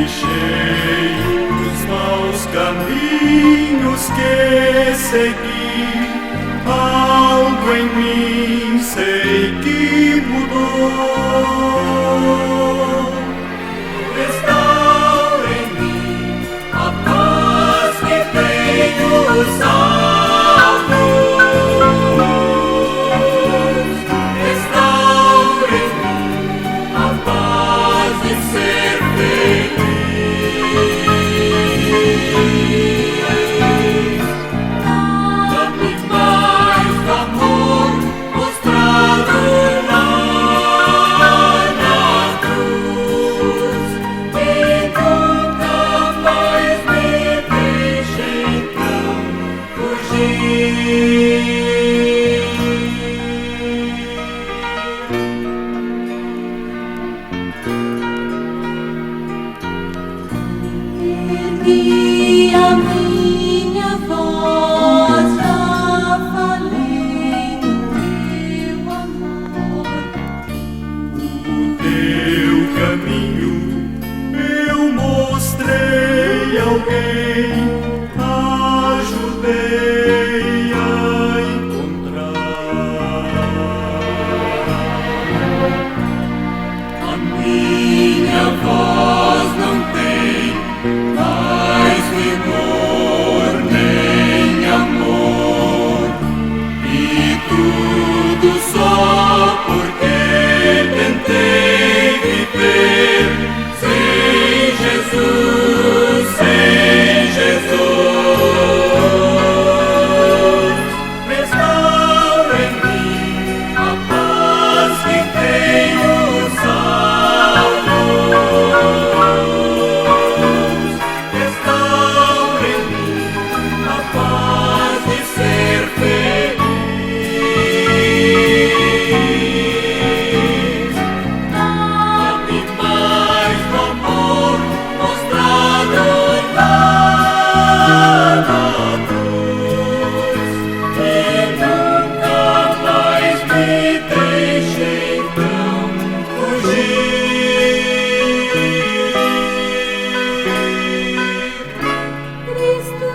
deixei os maus caminhos que segui. Algo em mim sei que mudou. Restaura em mim a paz que tenho salvo. Restaura em mim a paz de ser feliz. Dá-me mais do amor mostrado na cruz, e nunca mais me deixe então fugir. Ergui a minha voz, já falei do teu amor. O teu caminho eu mostrei a alguém, ajudei a encontrar. A minha voz não tem mais vigor nem amor, e tudo só porque tentei viver sem Jesus, sem Jesus. Restaura em mim a paz que tenho salvo. Restaura em mim a paz de ser feliz. Dá-me mais do amor mostrado na cruz, e nunca mais me deixe então fugir. Cristo,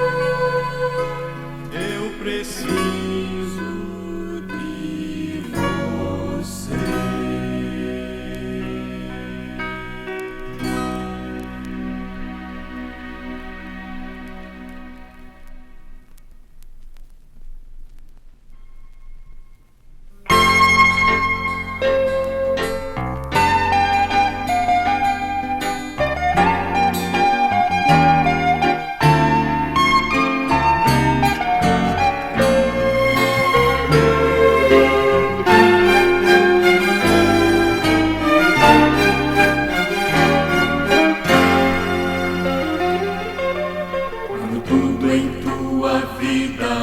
Eu preciso de você. Quando tudo em tua vida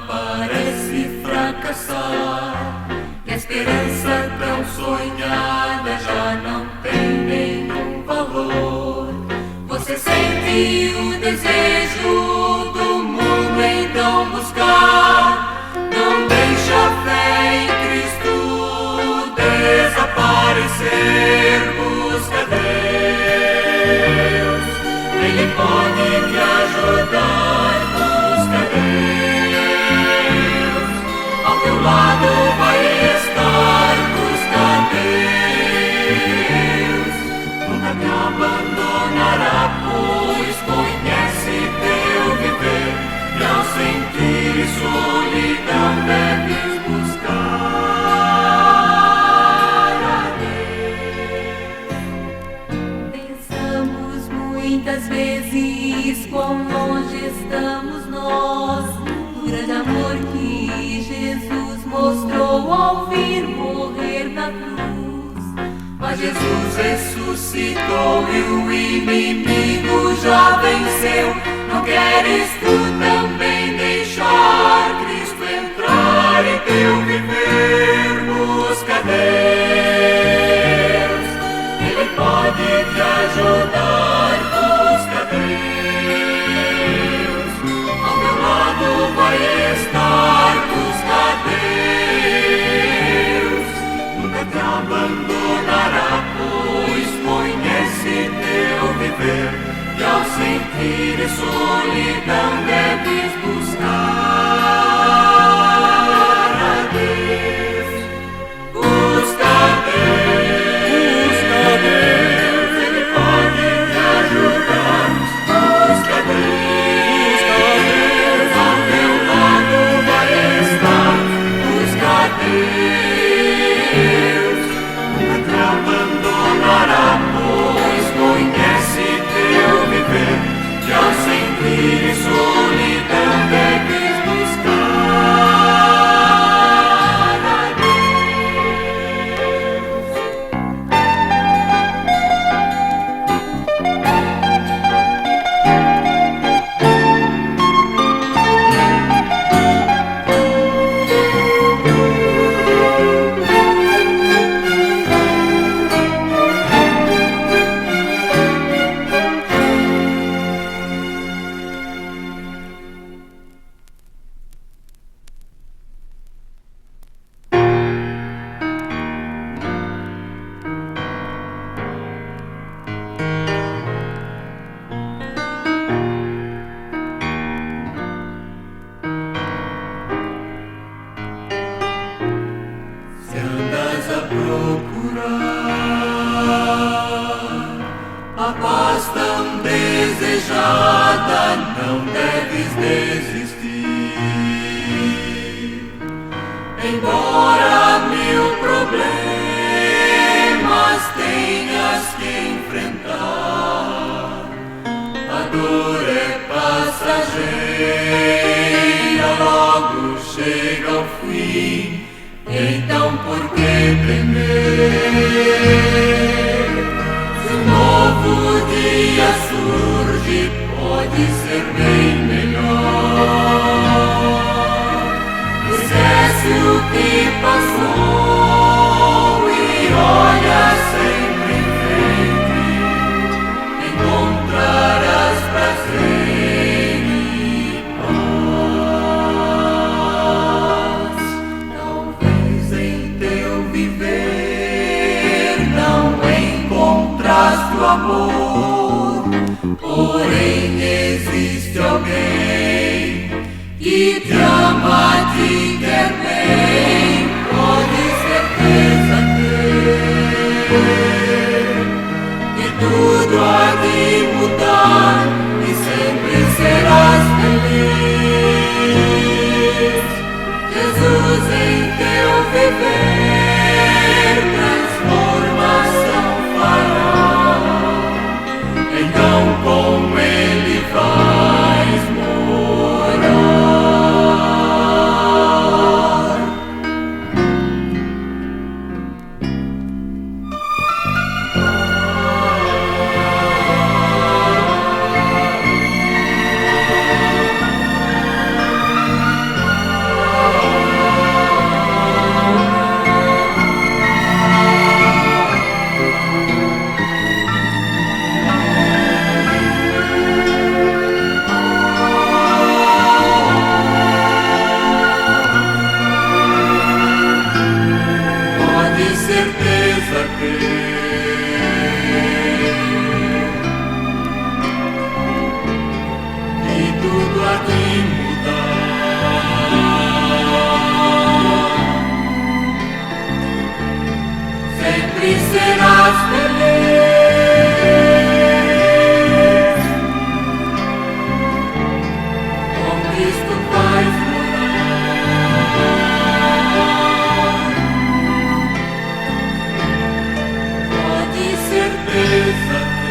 parece fracassar, e a esperança tão sonhada já não tem nenhum valor, você sente o desejo do mundo então buscar. Não deixa a fé em Cristo desaparecer, busca Deus, Ele pode te ajudar, busca Deus, ao teu lado vai estar, busca Deus, nunca te abandonará, pois conhece teu viver, e ao sentir solidão deves buscar a Deus. pensamos muitas vezes quão longe estamos nós do grande amor que Jesus mostrou ao vir morrer na cruz. Mas Jesus ressuscitou e o inimigo já venceu. Não queres tu também deixar Cristo entrar em teu viver? Busca Deus, Ele pode te ajudar. Busca Deus, ao teu lado vai estar. Busca Deus, nunca te abandonará, pois conhece teu viver, sentir solidão, deves buscar a Deus. Busca a Deus, Ele pode te ajudar. Busca a Deus, ao teu lado vai estar. Busca a Deus, nunca te abandonará, pois conhece teu viver. Que ao sentir solidão deves buscar a Deus. Se andas a procurar a paz tão desejada, não deves desistir. Embora mil problemas tenhas que enfrentar, a dor é passageira, logo chega ao fim. Então por que temer? Se um novo dia surge, pode ser bem melhor. Esquece o que passou e olha sempre em frente. Encontrarás prazer e paz. Talvez em teu viver não encontraste o amor, porém existe alguém que te ama, te quer bem. Pode certeza ter que tudo há de mudar e sempre serás feliz. Jesus em teu viver transformação fará. Então com Ele vais morar. Pode certeza ter que tudo há de mudar. Sempre serás feliz. Com Cristo vais morar. Pode certeza ter.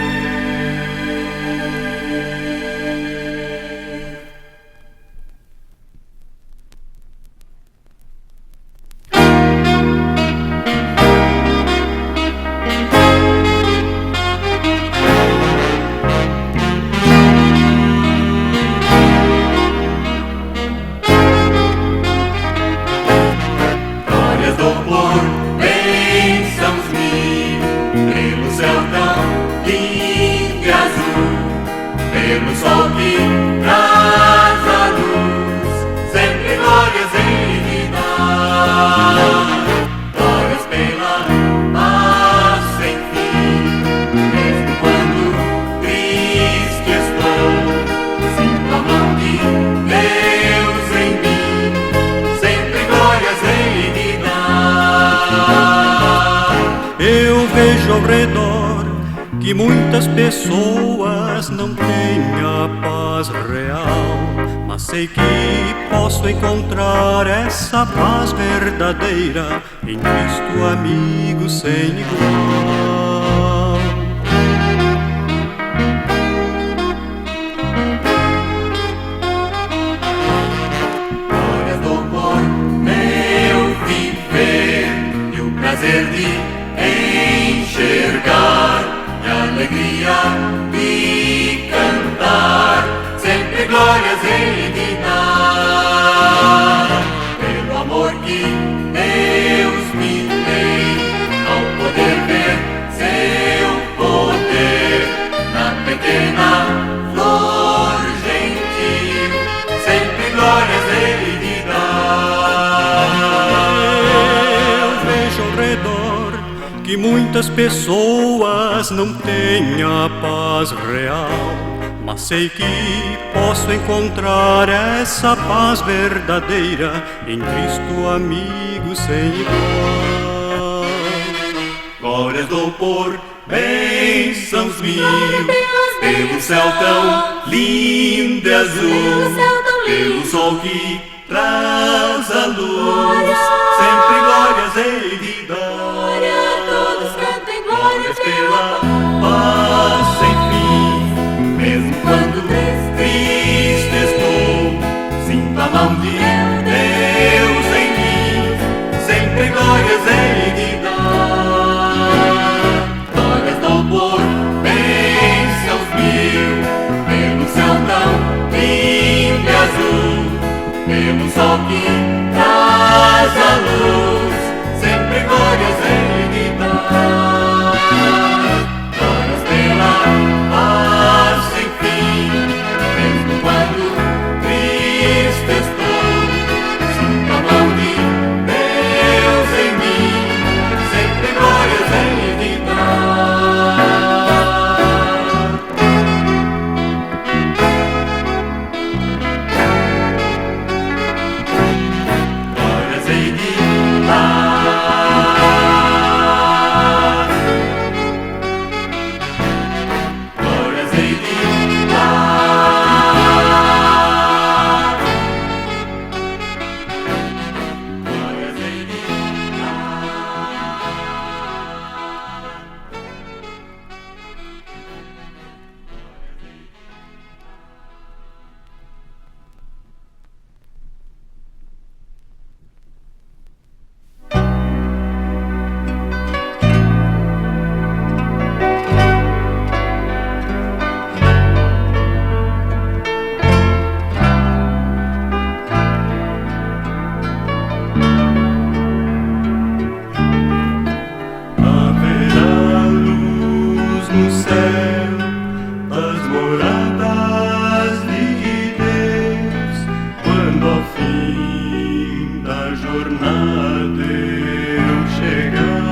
Glórias, louvor, bênçãos mil, pelo céu tão lindo e azul, pelo sol que traz a luz, sempre glórias em vida. Glórias pela paz sem fim, mesmo quando triste estou. ao redor que muitas pessoas não têm a paz real, mas sei que posso encontrar essa paz verdadeira em Cristo, amigo sem igual. Glórias dou por meu viver e o prazer de enxergar e a alegria de cantar, sempre glórias hei de dar, pelo amor que Deus me tem, ao poder ver seu poder na pequena flor gentil, sempre glórias hei de dar. Eu vejo ao redor que muitas pessoas não têm a paz real, mas sei que posso encontrar essa paz verdadeira em Cristo, amigo sem igual. Glórias dou por bênçãos mil, pelo céu tão lindo e azul, pelo sol que traz a luz, sempre glórias hei de dar. Glórias pela paz sem fim, mesmo quando triste estou, sinto a mão de Deus em mim, sempre glórias hei de dar. Glórias dou por bênçãos mil, pelo céu tão lindo e azul, pelo sol que traz a luz, sempre glórias hei de dar. Glórias pela paz sem fim, mesmo quando triste estou, sinto a mão de Deus em mim, sempre glórias hei de dar. Glórias hei de dar. Glórias hei de dar. Glórias hei de Haverá luz no céu das moradas de Deus, quando ao fim da jornada eu chegar.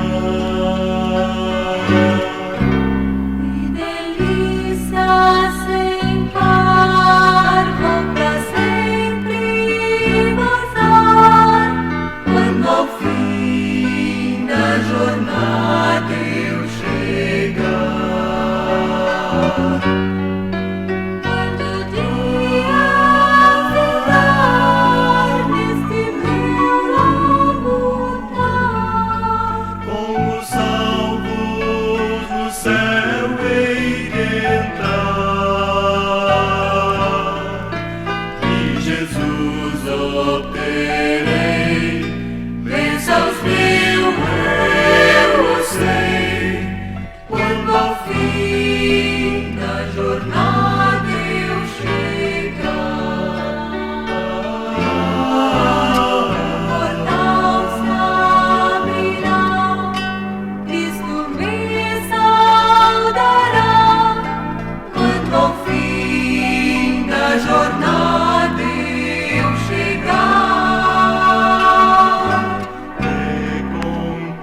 E delícias sem par vou pra sempre gozar, quando ao fim da jornada eu chegar. Quando o dia ficar neste meu labutar, Com os salvos no céu hei de entrar, e Jesus obterei, vença os mil, eu o sei, quando ao fim da jornada eu chegar. portal se abrirá, Cristo me saudará, Quando ao fim da jornada eu chegar.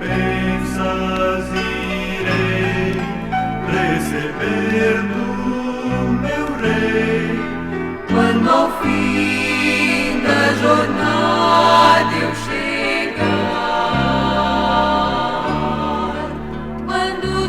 recompensas irei receber do meu Rei. Quando ao fim da jornada eu chegar. quando o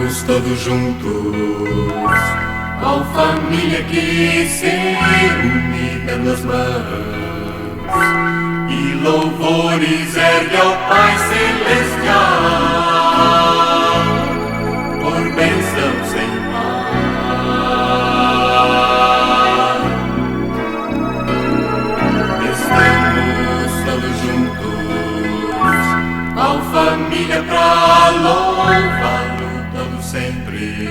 Estamos todos juntos, qual família que se unida nas mãos, e louvores ergue ao Pai Celestial, por bênção sem par. Estamos todos juntos, qual família pra louvá-lo todo sempre,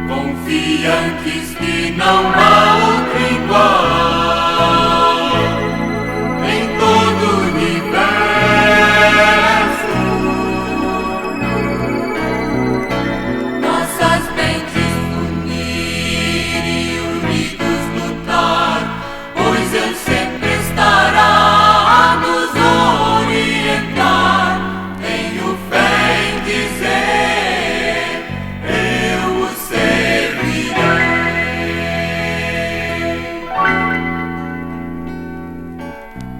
confiantes que não há outro igual em todo o universo. Nossas mentes unir e unidos lutar, pois Ele sempre estará a nos orientar. Tenho fé em dizer, eu o servirei.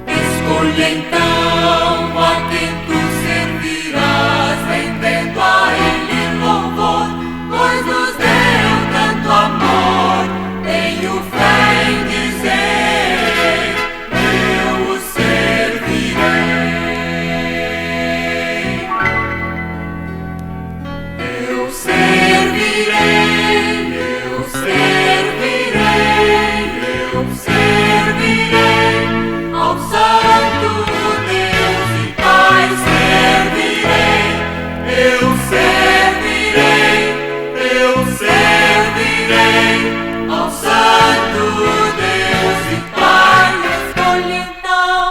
Escolhe então a quem tu servirás, rendendo a Ele louvor, pois nos deu tanto amor. Tenho fé em dizer, eu o servirei. Eu servirei, eu servirei, eu servirei ao Santo Deus e Pai servirei. Eu servirei, eu servirei ao Santo Deus e Pai. Escolhe então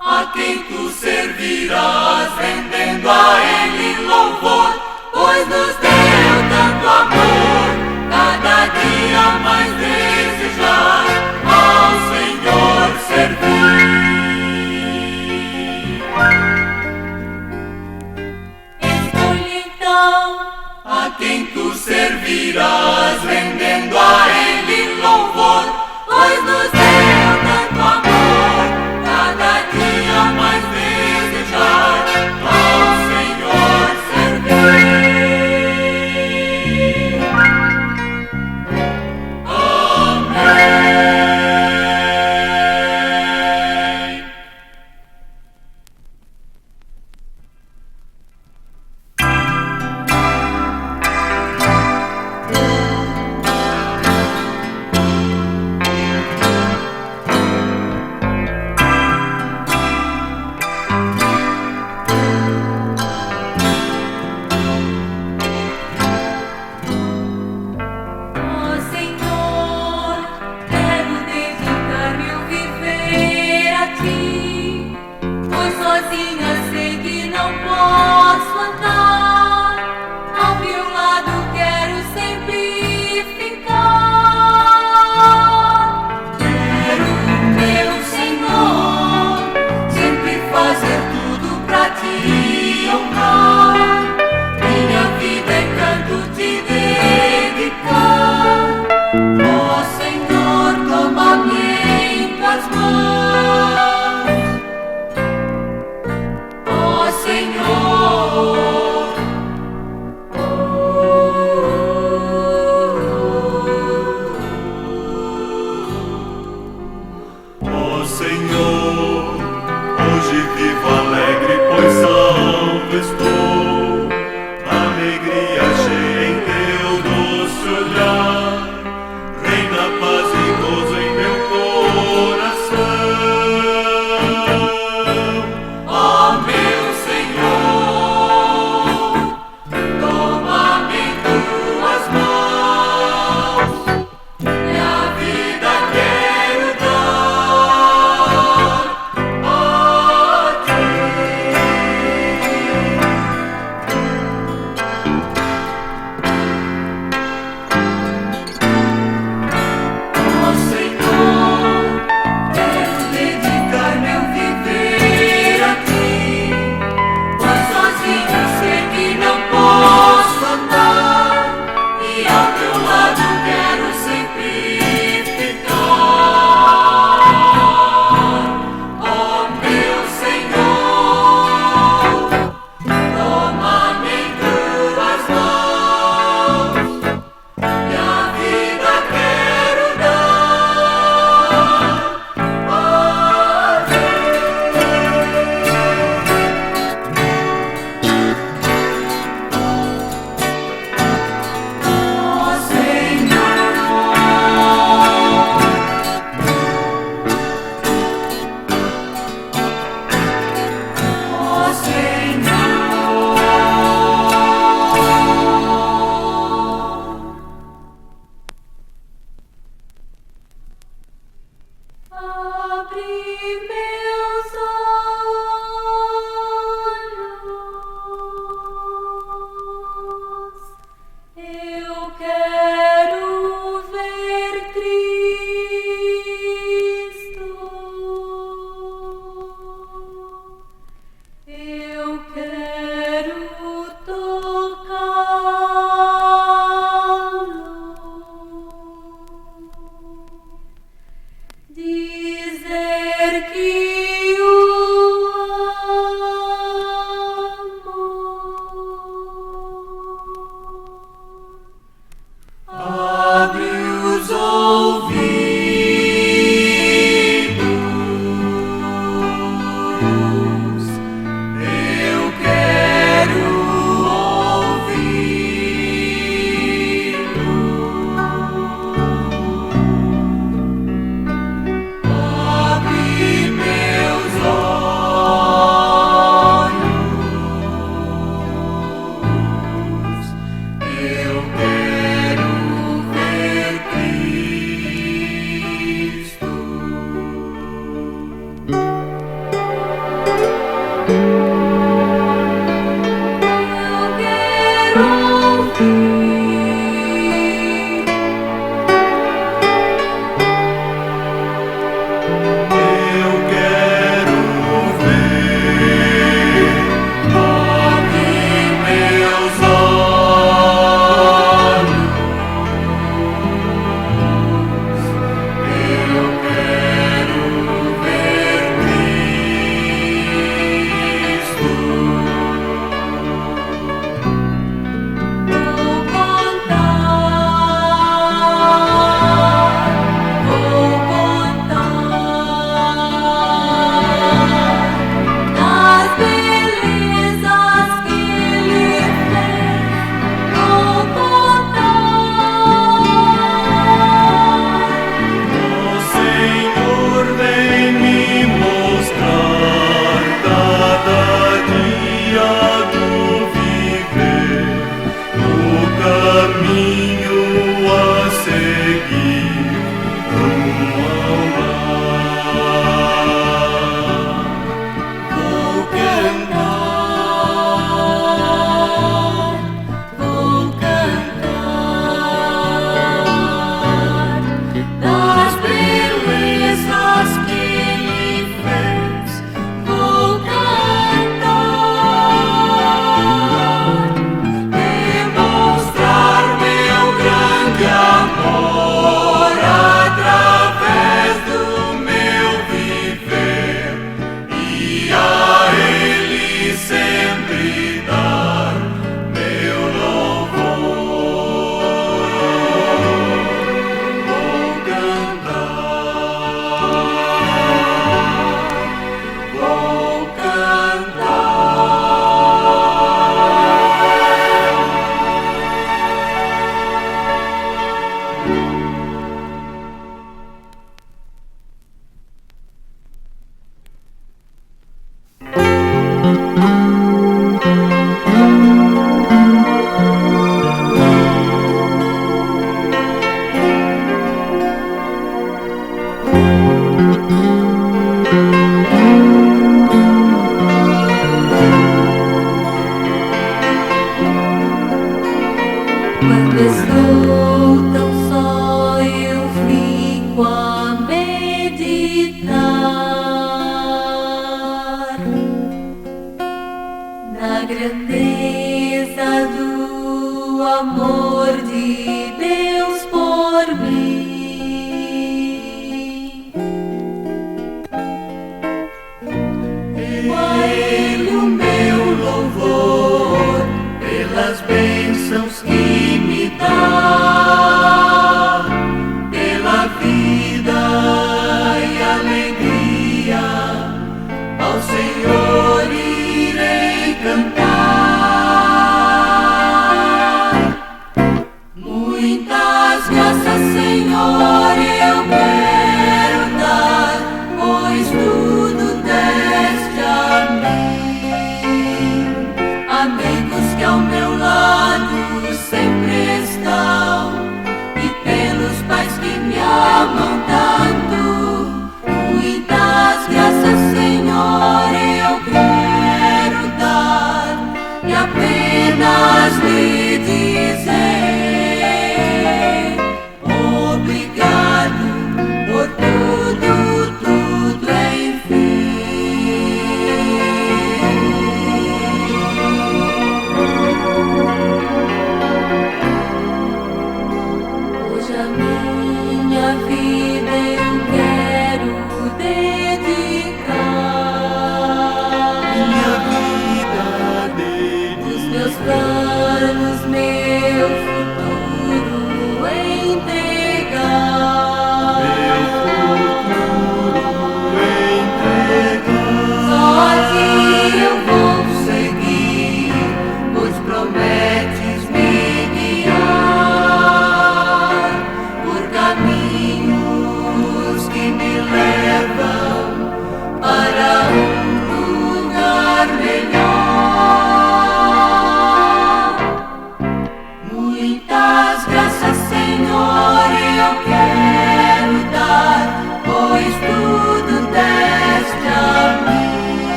a quem tu servirás, rendendo a Ele louvor, pois nos deu tanto amor. Cada dia mais desejar ao Senhor servir. Escolhe então a quem tu servirás, rendendo a Ele louvor, pois nos deu tanto amor. Cada dia mais desejar ao Senhor servir. Amém. Ó Senhor, quero dedicar-me a viver a Ti, pois sozinha sei que não posso andar. Ao meu lado quero sempre ficar. Quero, meu Senhor, sempre fazer tudo pra Te honrar. Minha vida é canto Te dedicar. Ó Senhor, toma-me em Tuas mãos. Ó Senhor, Ó Senhor, hoje vivo alegre, pois salvo estou. Alegria cheia em Teu doce olhar, reina paz e gozo em meu coração. ó meu Senhor, toma-me em Tuas mãos, minha vida quero dar a Ti. meus olhos. Eu quero ver Cristo. Eu quero tocá-lo. Dizer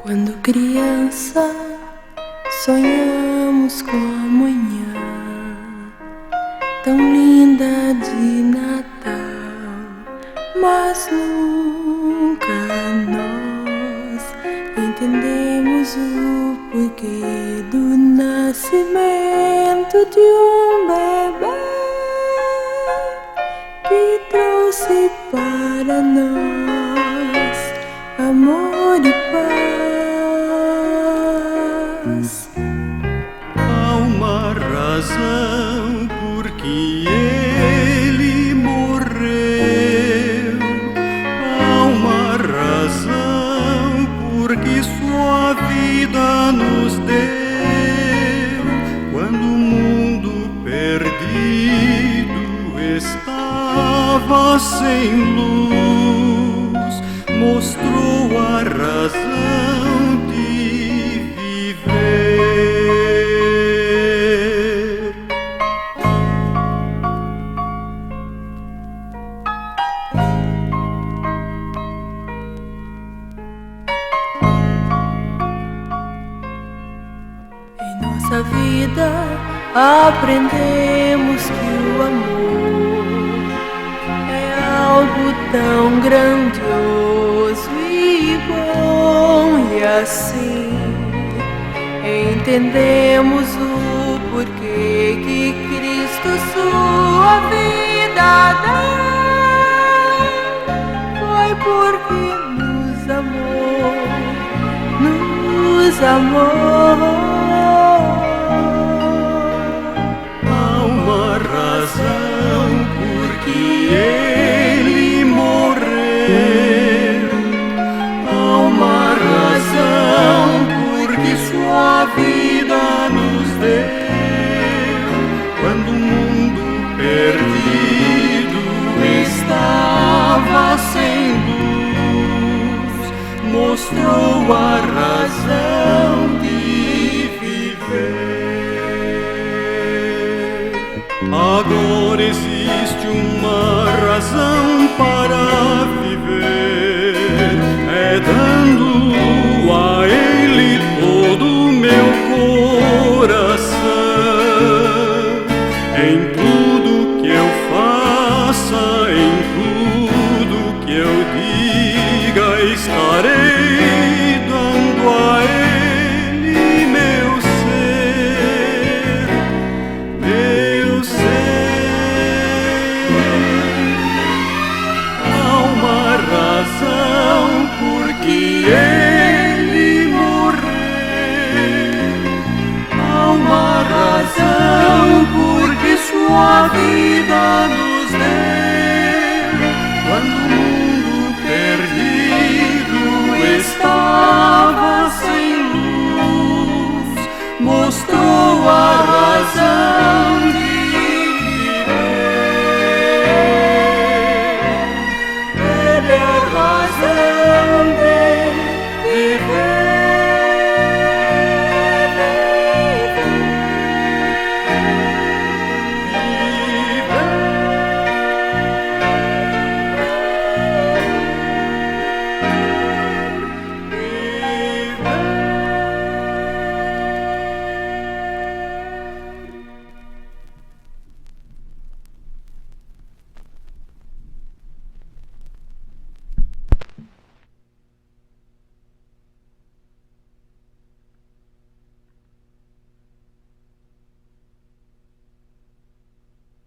Quando criança, sonhamos com a manhã tão linda de Natal, mas nunca nós entendemos o porquê do nascimento de um bebê que trouxe para nós amor e paz. Há uma razão por que ele morreu. Há uma razão por que sua vida nos deu. Quando o mundo perdido estava sem luz, mostrou a razão de viver. Em nossa vida aprendemos que o amor é algo tão grandioso e bom, e assim entendemos o porquê que Cristo sua vida deu. Foi porque nos amou, nos amou. Há uma razão por que ele morreu. Há uma razão por que sua vida nos deu. Quando o mundo perdido estava sem luz, mostrou a razão de viver. Agora existe uma razão para viver, é dando a Ele todo o meu coração. Em tudo que eu faça, em tudo que eu diga, estarei dando a Ele meu ser, meu ser. Há uma razão por que ele morreu. Há uma razão por que sua vida nos deu. Quando o mundo perdido estava sem luz, mostrou a